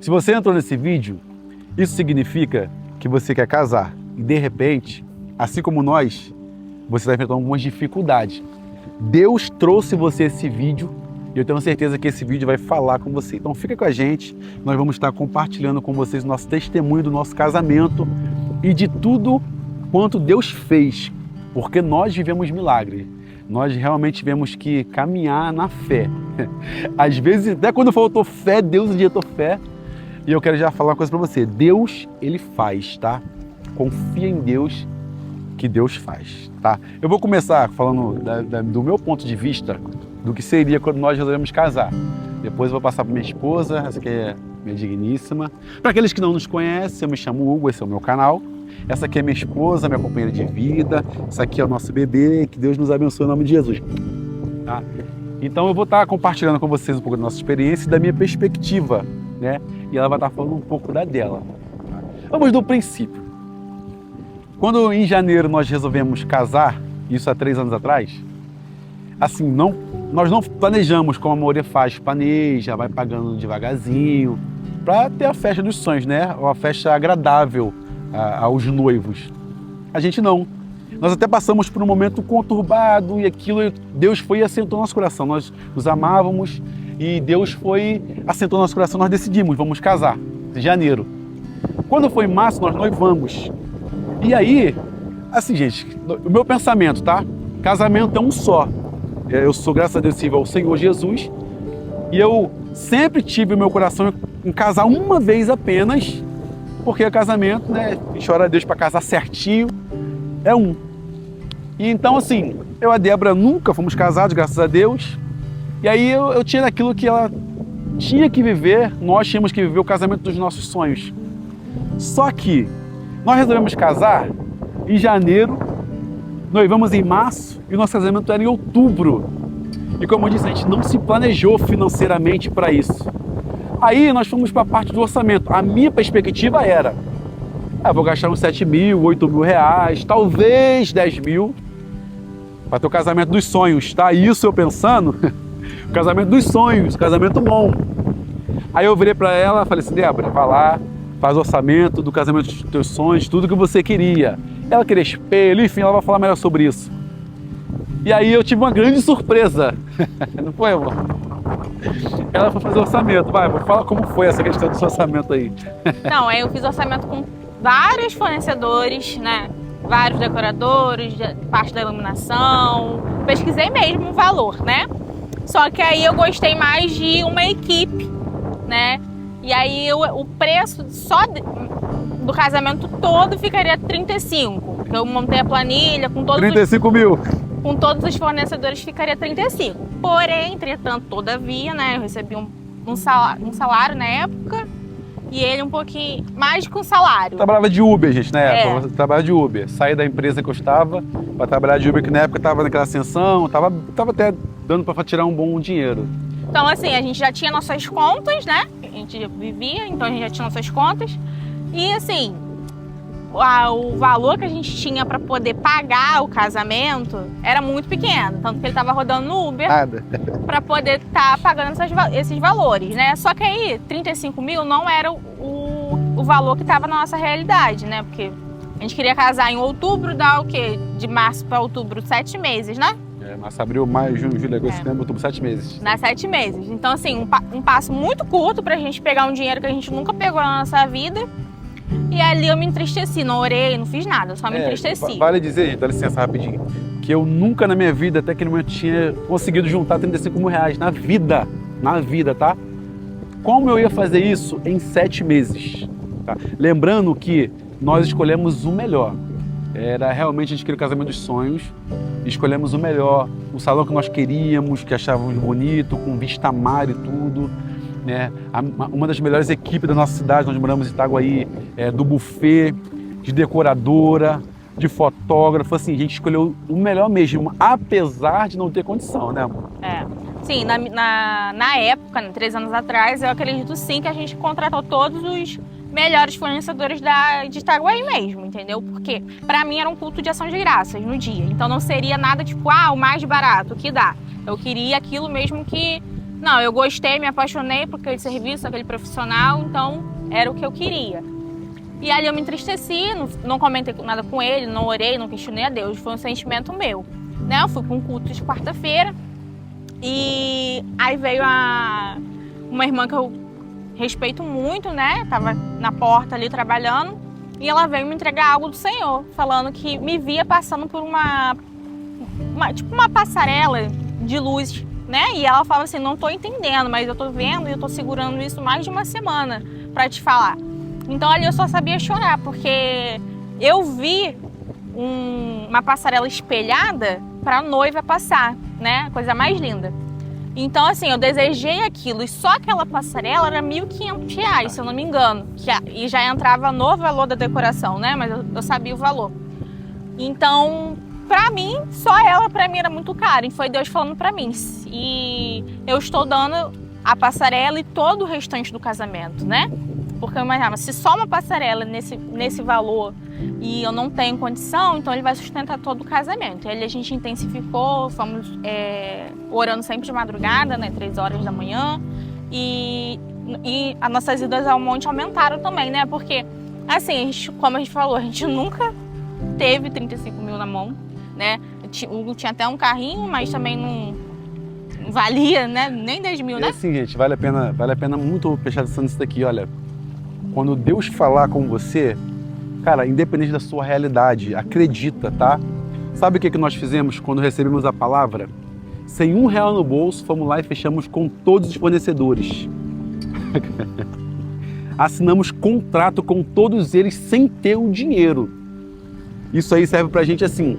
Se você entrou nesse vídeo, isso significa que você quer casar e de repente, assim como nós, você está enfrentando algumas dificuldades. Deus trouxe você esse vídeo e eu tenho certeza que esse vídeo vai falar com você. Então fica com a gente, nós vamos estar compartilhando com vocês o nosso testemunho do nosso casamento e de tudo quanto Deus fez, porque nós vivemos milagre. Nós realmente tivemos que caminhar na fé. Às vezes, até quando faltou fé, Deus injetou fé. E eu quero já falar uma coisa para você. Deus, Ele faz, tá? Confia em Deus que Deus faz, tá? Eu vou começar falando do meu ponto de vista do que seria quando nós resolvemos casar. Depois eu vou passar para minha esposa, essa aqui é minha digníssima. Para aqueles que não nos conhecem, eu me chamo Hugo, esse é o meu canal. Essa aqui é minha esposa, minha companheira de vida. Essa aqui é o nosso bebê. Que Deus nos abençoe em nome de Jesus. Tá? Então eu vou estar compartilhando com vocês um pouco da nossa experiência e da minha perspectiva, né? E ela vai estar falando um pouco da dela. Vamos do princípio. Quando em janeiro nós resolvemos casar, isso há 3 anos atrás, assim, nós não planejamos como a maioria faz, planeja, vai pagando devagarzinho, para ter a festa dos sonhos, né? Uma festa agradável aos noivos. A gente não. Nós até passamos por um momento conturbado e aquilo, Deus foi e assentou no nosso coração. Nós nos amávamos e Deus foi, assentou no nosso coração, nós decidimos, vamos casar, em janeiro. Quando foi em março, nós noivamos. E aí, assim, gente, o meu pensamento, tá? Casamento é um só. Eu sou, graças a Deus, servo ao Senhor Jesus. E eu sempre tive o meu coração em casar uma vez apenas, porque o casamento, né? A gente ora a Deus para casar certinho, é um. E então, assim, eu e a Débora nunca fomos casados, graças a Deus. E aí eu tinha aquilo que ela tinha que viver, nós tínhamos que viver o casamento dos nossos sonhos. Só que nós resolvemos casar em janeiro, noivamos em março e o nosso casamento era em outubro. E como eu disse, a gente não se planejou financeiramente para isso. Aí nós fomos para a parte do orçamento. A minha perspectiva era, vou gastar uns 7 mil, 8 mil reais, talvez 10 mil, para ter o casamento dos sonhos, tá? Isso eu pensando, o casamento dos sonhos, casamento bom. Aí eu virei para ela e falei assim, Débora, vai lá, faz o orçamento do casamento dos teus sonhos, tudo que você queria. Ela queria espelho, enfim, ela vai falar melhor sobre isso. E aí eu tive uma grande surpresa, não foi, amor? Ela foi fazer o orçamento. Vai, fala como foi essa questão do orçamento aí. Não, aí eu fiz orçamento com vários fornecedores, né? Vários decoradores, parte da iluminação. Pesquisei mesmo o valor, né? Só que aí eu gostei mais de uma equipe, né? E aí o preço só do casamento todo ficaria 35. Porque eu montei a planilha com todos 35 mil. Com todos os fornecedores ficaria 35. Porém, entretanto, todavia, né, eu recebi um salário na época e ele um pouquinho mais que um salário. Eu trabalhava de Uber, gente, na época. Eu trabalhava de Uber. Saí da empresa que eu estava para trabalhar de Uber, que na época estava naquela ascensão, estava até dando para tirar um bom dinheiro. Então, assim, a gente já tinha nossas contas, né? A gente vivia, então a gente já tinha nossas contas. E, assim, o valor que a gente tinha para poder pagar o casamento era muito pequeno, tanto que ele estava rodando no Uber para poder estar pagando esses valores, né? Só que aí 35 mil não era o valor que estava na nossa realidade, né? Porque a gente queria casar em outubro, dá o quê? De março para outubro, 7 meses, né? Março, abril, maio, junho, julho, agosto, setembro, outubro, 7 meses. Dá 7 meses. Então, assim, um passo muito curto pra gente pegar um dinheiro que a gente nunca pegou na nossa vida. E ali eu me entristeci, não orei, não fiz nada, eu só me entristeci. Vale dizer, gente, dá licença rapidinho, que eu nunca na minha vida, até aquele momento, tinha conseguido juntar 35 mil reais na vida, tá? Como eu ia fazer isso em 7 meses? Tá? Lembrando que nós escolhemos o melhor. Era realmente, a gente queria o casamento dos sonhos, escolhemos o melhor, o salão que nós queríamos, que achávamos bonito, com vista a mar e tudo. Né? Uma das melhores equipes da nossa cidade, nós moramos em Itaguaí, do buffet, de decoradora, de fotógrafo, assim, a gente escolheu o melhor mesmo, apesar de não ter condição, né, amor? Sim, na época, 3 anos atrás, eu acredito sim que a gente contratou todos os melhores fornecedores de Itaguaí mesmo, entendeu? Porque pra mim era um culto de ação de graças no dia, então não seria nada tipo, o mais barato, o que dá. Eu queria aquilo mesmo que Não, eu gostei, me apaixonei por aquele serviço, aquele profissional, então era o que eu queria. E ali eu me entristeci, não comentei nada com ele, não orei, não questionei a Deus, foi um sentimento meu. Né? Eu fui para um culto de quarta-feira e aí veio uma irmã que eu respeito muito, né? Tava na porta ali trabalhando e ela veio me entregar algo do Senhor, falando que me via passando por tipo uma passarela de luz, né? E ela fala assim, não tô entendendo, mas eu tô vendo e eu tô segurando isso mais de uma semana para te falar. Então ali eu só sabia chorar, porque eu vi uma passarela espelhada para a noiva passar, né? Coisa mais linda. Então, assim, eu desejei aquilo e só aquela passarela era R$1.500, se eu não me engano. E já entrava no valor da decoração, né? Mas eu sabia o valor. Então, pra mim, só ela pra mim era muito cara. E foi Deus falando pra mim. E eu estou dando a passarela e todo o restante do casamento, né? Porque eu imaginava, se só uma passarela nesse valor e eu não tenho condição, então ele vai sustentar todo o casamento. Aí a gente intensificou, fomos orando sempre de madrugada, né, 3 horas da manhã. E as nossas idas ao monte aumentaram também, né? Porque, assim, como a gente falou, a gente nunca teve 35 mil na mão, né? O Hugo tinha até um carrinho, mas também não valia, né? Nem 10 mil, né? É assim, gente, vale a pena muito prestar atenção nisso daqui, olha. Quando Deus falar com você, cara, independente da sua realidade, acredita, tá? Sabe o que nós fizemos quando recebemos a palavra? Sem R$1 no bolso, fomos lá e fechamos com todos os fornecedores. Assinamos contrato com todos eles sem ter o dinheiro. Isso aí serve pra gente assim,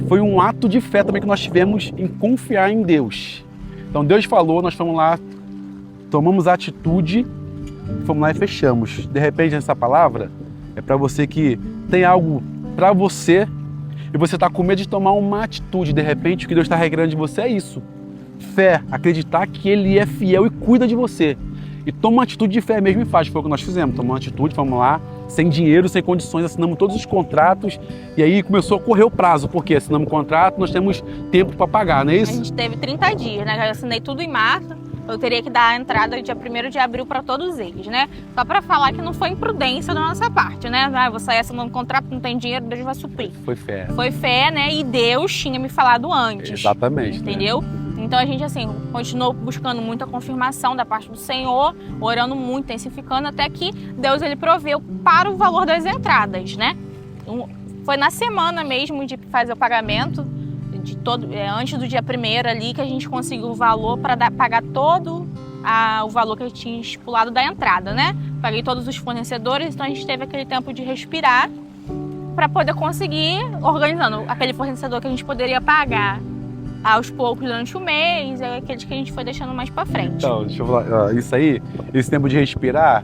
foi um ato de fé também que nós tivemos em confiar em Deus. Então Deus falou, nós fomos lá, tomamos a atitude, fomos lá e fechamos. De repente essa palavra é para você que tem algo para você e você está com medo de tomar uma atitude. De repente o que Deus está requerendo de você é isso. Fé, acreditar que Ele é fiel e cuida de você. E toma uma atitude de fé mesmo e faz. Foi o que nós fizemos. Tomamos uma atitude, fomos lá, sem dinheiro, sem condições, assinamos todos os contratos e aí começou a correr o prazo. Porque assinamos o contrato, nós temos tempo para pagar, não é isso? A gente teve 30 dias, né? Eu assinei tudo em março. Eu teria que dar a entrada dia 1º de abril para todos eles, né? Só para falar que não foi imprudência da nossa parte, né? Ah, vou sair assinando um contrato, não tem dinheiro, Deus vai suprir. Foi fé. Foi fé, né? E Deus tinha me falado antes. Exatamente. Entendeu? Né? Então a gente, assim, continuou buscando muita confirmação da parte do Senhor, orando muito, intensificando, até que Deus, ele proveu para o valor das entradas, né? Foi na semana mesmo de fazer o pagamento, antes do dia 1º ali, que a gente conseguiu o valor para pagar todo o valor que eu tinha estipulado da entrada, né? Paguei todos os fornecedores, então a gente teve aquele tempo de respirar para poder conseguir organizando aquele fornecedor que a gente poderia pagar aos poucos durante o mês, é aqueles que a gente foi deixando mais para frente. Então, deixa eu falar, isso aí, esse tempo de respirar,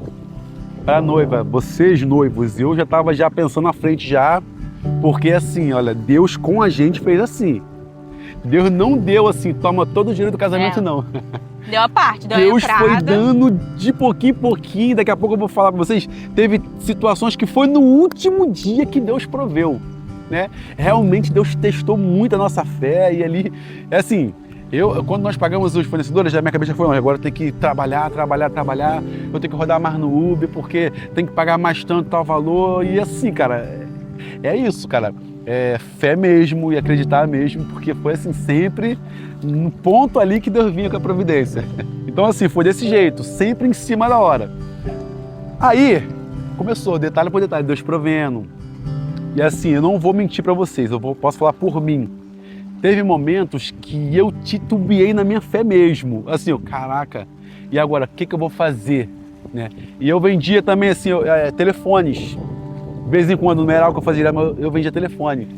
para noiva, vocês noivos, eu já estava já pensando na frente já, porque assim, olha, Deus com a gente fez assim. Deus não deu assim, toma todo o dinheiro do casamento, não. Deu a parte, deu Deus a entrada. foi dando de pouquinho em pouquinho, daqui a pouco eu vou falar para vocês, teve situações que foi no último dia que Deus proveu, né? Realmente Deus testou muito a nossa fé e ali, é assim, quando nós pagamos os fornecedores, a minha cabeça foi, agora eu tenho que trabalhar, eu tenho que rodar mais no Uber, porque tem que pagar mais tanto, tal valor, e assim, cara, é isso, cara. É fé mesmo e acreditar mesmo, porque foi assim, sempre no ponto ali que Deus vinha com a providência. Então assim, foi desse jeito, sempre em cima da hora. Aí, começou, detalhe por detalhe, Deus provendo. E assim, eu não vou mentir para vocês, posso falar por mim. Teve momentos que eu titubeei na minha fé mesmo. Assim, caraca, e agora, o que eu vou fazer? Né? E eu vendia também assim, telefones. De vez em quando, no numeral que eu fazia, eu vendia telefone.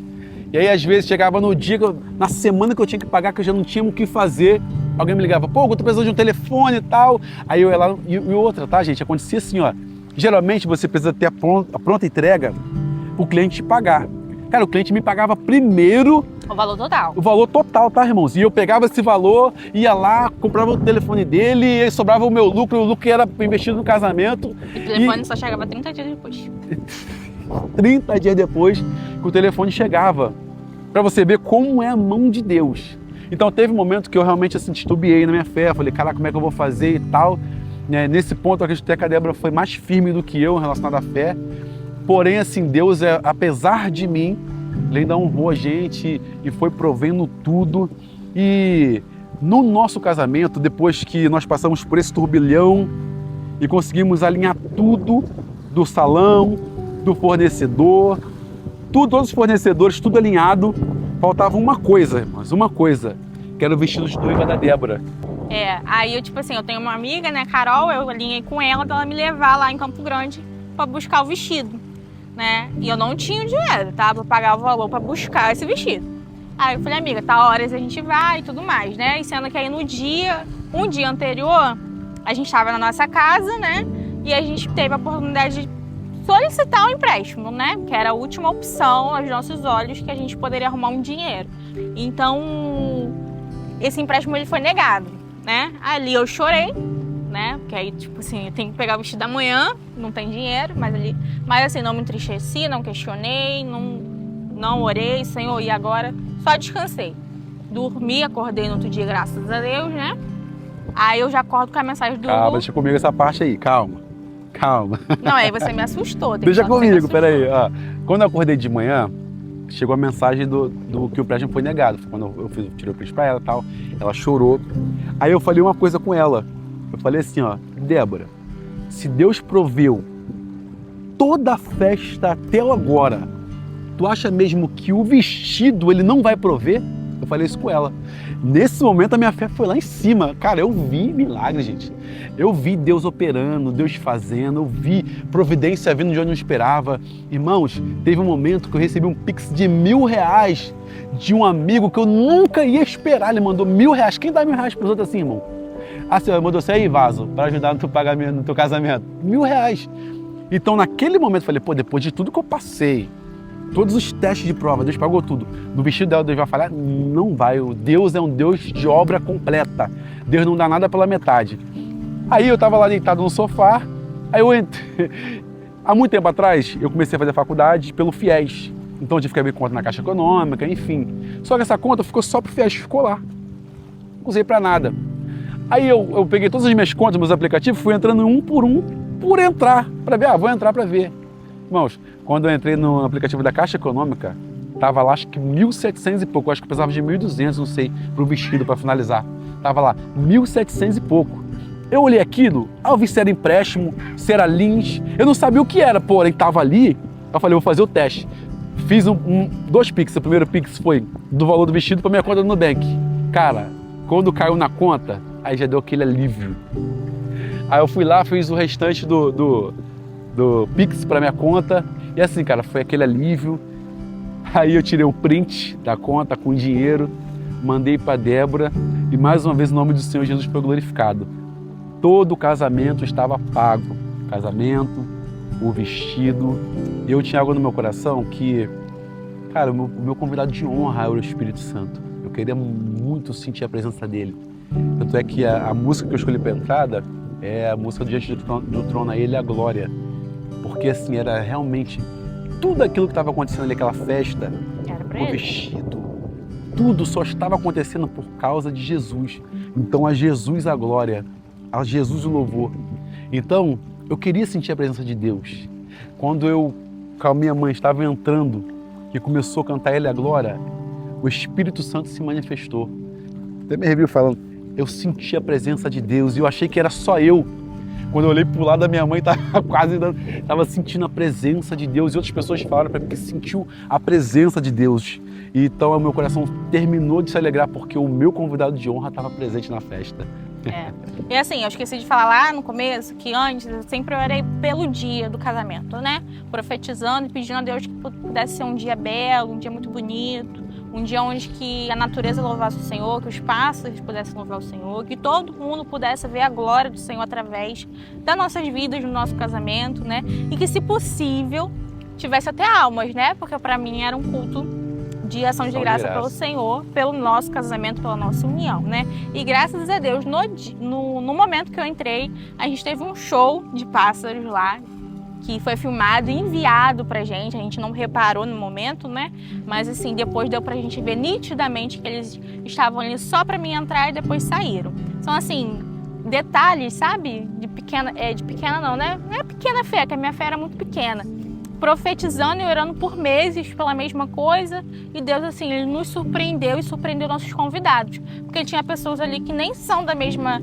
E aí, às vezes, chegava no dia, na semana que eu tinha que pagar, que eu já não tinha o que fazer, alguém me ligava, pô, eu tô precisando de um telefone e tal. Aí eu ia lá, e outra, tá, gente? Acontecia assim, ó. Geralmente, você precisa ter a pronta entrega pro cliente te pagar. Cara, o cliente me pagava primeiro... O valor total. O valor total, tá, irmãos? E eu pegava esse valor, ia lá, comprava o telefone dele, e aí sobrava o meu lucro, o lucro que era investido no casamento. E o telefone só chegava 30 dias depois. 30 dias depois que o telefone chegava, para você ver como é a mão de Deus. Então teve um momento que eu realmente assim, titubeei na minha fé, falei, caraca, como é que eu vou fazer e tal. Nesse ponto eu acredito que a Débora foi mais firme do que eu relacionado à fé. Porém, assim, Deus, apesar de mim, Ele ainda honrou a gente e foi provendo tudo. E no nosso casamento, depois que nós passamos por esse turbilhão e conseguimos alinhar tudo do salão, do fornecedor, todos os fornecedores, tudo alinhado, faltava uma coisa, mas uma coisa, que era o vestido de noiva da Débora. Aí eu, tipo assim, eu tenho uma amiga, né, Carol, eu alinhei com ela pra ela me levar lá em Campo Grande pra buscar o vestido, né? E eu não tinha dinheiro, tá? Pra pagar o valor pra buscar esse vestido. Aí eu falei, amiga, tá horas a gente vai e tudo mais, né? E sendo que aí um dia anterior, a gente tava na nossa casa, né? E a gente teve a oportunidade de solicitar um empréstimo, né? Que era a última opção aos nossos olhos que a gente poderia arrumar um dinheiro. Então, esse empréstimo ele foi negado, né? Ali eu chorei, né? Porque aí, tipo assim, eu tenho que pegar o vestido da manhã, não tem dinheiro, mas assim, não me entristeci, não questionei, não orei, Senhor, e agora só descansei. Dormi, acordei no outro dia, graças a Deus, né? Aí eu já acordo com a mensagem do... Calma, deixa comigo essa parte aí, calma. Não, aí você me assustou. Deixa comigo, peraí. Quando eu acordei de manhã, chegou a mensagem do que o empréstimo foi negado. Foi quando eu tirei o print pra ela e tal, ela chorou. Aí eu falei uma coisa com ela. Eu falei assim, Débora, se Deus proveu toda a festa até agora, tu acha mesmo que o vestido ele não vai prover? Eu falei isso com ela. Nesse momento a minha fé foi lá em cima. Cara, eu vi milagre, gente. Eu vi Deus operando, Deus fazendo, eu vi providência vindo de onde eu não esperava. Irmãos, teve um momento que eu recebi um pix de R$1.000 de um amigo que eu nunca ia esperar. Ele mandou R$1.000. Quem dá R$1.000 para os outros assim, irmão? Senhor, mandou você aí, vaso, para ajudar no teu pagamento, no teu casamento. R$1.000. Então, naquele momento, eu falei, depois de tudo que eu passei, todos os testes de prova, Deus pagou tudo. No vestido dela, Deus vai falar, não vai. Deus é um Deus de obra completa. Deus não dá nada pela metade. Aí eu estava lá deitado no sofá, aí eu entrei. Há muito tempo atrás, eu comecei a fazer faculdade pelo FIES. Então eu tive que abrir conta na Caixa Econômica, enfim. Só que essa conta ficou só pro FIES, ficou lá. Não usei para nada. Aí eu peguei todas as minhas contas, meus aplicativos, fui entrando um, por entrar, para ver, vou entrar para ver. Irmãos, quando eu entrei no aplicativo da Caixa Econômica, tava lá acho que 1.700 e pouco, acho que eu precisava de 1.200, não sei, pro vestido para finalizar. Tava lá 1.700 e pouco. Eu olhei aquilo, eu vi se era empréstimo, se era lins, eu não sabia o que era, porém tava ali. Eu falei, vou fazer o teste. Fiz dois Pix, o primeiro Pix foi do valor do vestido para minha conta do Nubank. Cara, quando caiu na conta, aí já deu aquele alívio. Aí eu fui lá, fiz o restante do Pix para minha conta e assim, cara, foi aquele alívio. Aí eu tirei o print da conta com dinheiro, mandei para Débora e mais uma vez o nome do Senhor Jesus foi glorificado. Todo o casamento estava pago, o casamento, o vestido. Eu tinha algo no meu coração que, cara, o meu convidado de honra era o Espírito Santo. Eu queria muito sentir a presença dele. Tanto é que a música que eu escolhi para a entrada é a música do Diante do Trono, a Ele a Glória. Porque assim, era realmente tudo aquilo que estava acontecendo ali, aquela festa, o vestido, tudo só estava acontecendo por causa de Jesus. Então a Jesus a glória, a Jesus o louvor. Então eu queria sentir a presença de Deus. Quando eu, com a minha mãe, estava entrando e começou a cantar Ele a Glória, o Espírito Santo se manifestou. Até me arrepio falando, eu senti a presença de Deus e eu achei que era só eu. Quando eu olhei pro lado da minha mãe, estava sentindo a presença de Deus. E outras pessoas falaram para mim que sentiu a presença de Deus. E então o meu coração terminou de se alegrar porque o meu convidado de honra estava presente na festa. E assim, eu esqueci de falar lá no começo que antes eu sempre orei pelo dia do casamento, né? Profetizando e pedindo a Deus que pudesse ser um dia belo, um dia muito bonito, um dia onde que a natureza louvasse o Senhor, que os pássaros pudessem louvar o Senhor, que todo mundo pudesse ver a glória do Senhor através das nossas vidas, do nosso casamento, né? E que, se possível, tivesse até almas, né? Porque para mim era um culto de ação de graça pelo Senhor, pelo nosso casamento, pela nossa união, né? E graças a Deus, no momento que eu entrei, a gente teve um show de pássaros lá, que foi filmado e enviado pra gente. A gente não reparou no momento, né? Mas assim, depois deu pra gente ver nitidamente que eles estavam ali só pra mim entrar e depois saíram. São assim, detalhes, sabe? De pequena não, né? Não é pequena fé, que a minha fé era muito pequena. Profetizando e orando por meses pela mesma coisa. E Deus, assim, Ele nos surpreendeu e surpreendeu nossos convidados. Porque tinha pessoas ali que nem são da mesma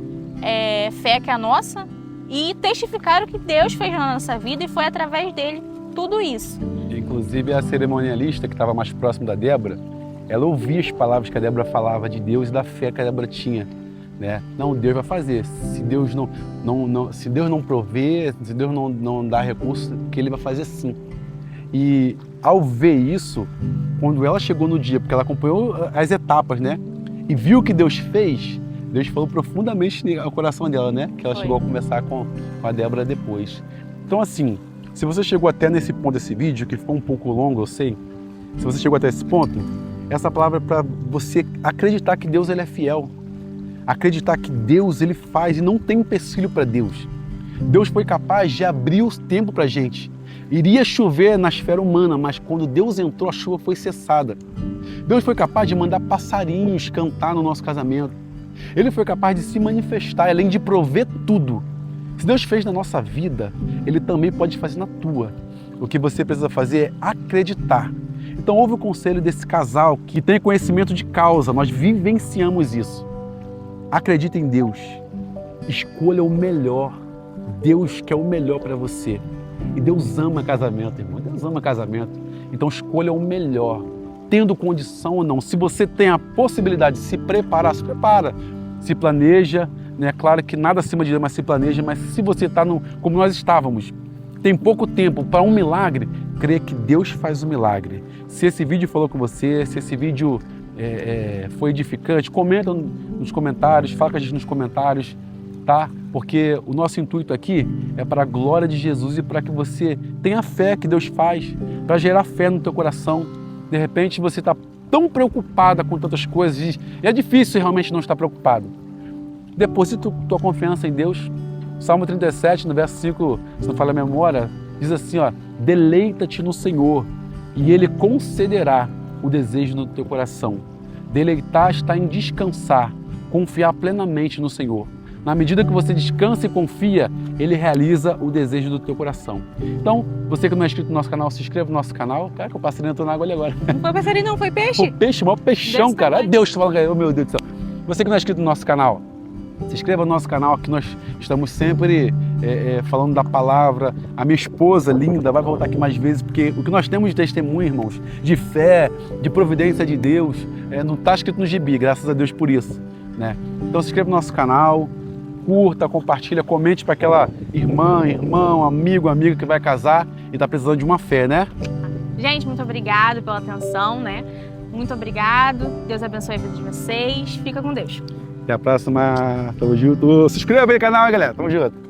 fé que a nossa e testificaram que Deus fez na nossa vida e foi através dele tudo isso. Inclusive a cerimonialista que estava mais próximo da Débora, ela ouvia as palavras que a Débora falava de Deus e da fé que a Débora tinha, né? Não, Deus vai fazer. Se Deus não prover, se Deus não dá recurso, que Ele vai fazer sim. E ao ver isso, quando ela chegou no dia, porque ela acompanhou as etapas, né? E viu o que Deus fez, Deus falou profundamente ao coração dela, né? Que ela chegou a conversar com a Débora depois. Então assim, se você chegou até nesse ponto desse vídeo, que foi um pouco longo, eu sei, se você chegou até esse ponto, essa palavra é para você acreditar que Deus ele é fiel. Acreditar que Deus ele faz e não tem empecilho para Deus. Deus foi capaz de abrir o tempo para a gente. Iria chover na esfera humana, mas quando Deus entrou, a chuva foi cessada. Deus foi capaz de mandar passarinhos cantar no nosso casamento. Ele foi capaz de se manifestar, além de prover tudo. Se Deus fez na nossa vida, Ele também pode fazer na tua. O que você precisa fazer é acreditar. Então ouve o conselho desse casal que tem conhecimento de causa, nós vivenciamos isso. Acredita em Deus, escolha o melhor. Deus quer o melhor para você. E Deus ama casamento, irmão. Deus ama casamento. Então escolha o melhor, tendo condição ou não. Se você tem a possibilidade de se preparar, se prepara. Se planeja, né? Claro que nada acima de Deus, mas se planeja. Mas se você está como nós estávamos, tem pouco tempo para um milagre, crê que Deus faz o milagre. Se esse vídeo falou com você, se esse vídeo foi edificante, comenta nos comentários, fala com a gente nos comentários, tá? Porque o nosso intuito aqui é para a glória de Jesus e para que você tenha fé que Deus faz, para gerar fé no teu coração. De repente você está tão preocupada com tantas coisas e é difícil realmente não estar preocupado. Deposita tua confiança em Deus. Salmo 37, no verso 5, se não falha a memória, diz assim, ó, deleita-te no Senhor e Ele concederá o desejo do teu coração. Deleitar está em descansar, confiar plenamente no Senhor. Na medida que você descansa e confia, Ele realiza o desejo do teu coração. Então, você que não é inscrito no nosso canal, se inscreva no nosso canal. Cara, que o passarinho entrou na água ali agora. Não foi passarinho não, foi peixe. Foi peixe, maior peixão, Desse cara. tamanho. Deus, oh, meu Deus do céu. Você que não é inscrito no nosso canal, se inscreva no nosso canal, que nós estamos sempre falando da palavra. A minha esposa linda vai voltar aqui mais vezes, porque o que nós temos de testemunho, irmãos, de fé, de providência de Deus, não está escrito no gibi, graças a Deus por isso, né? Então se inscreva no nosso canal, curta, compartilha, comente para aquela irmã, irmão, amigo, amiga que vai casar e está precisando de uma fé, né? Gente, muito obrigado pela atenção, né? Muito obrigado. Deus abençoe a vida de vocês. Fica com Deus. Até a próxima. Tamo junto. Se inscreva aí no canal, hein, galera. Tamo junto.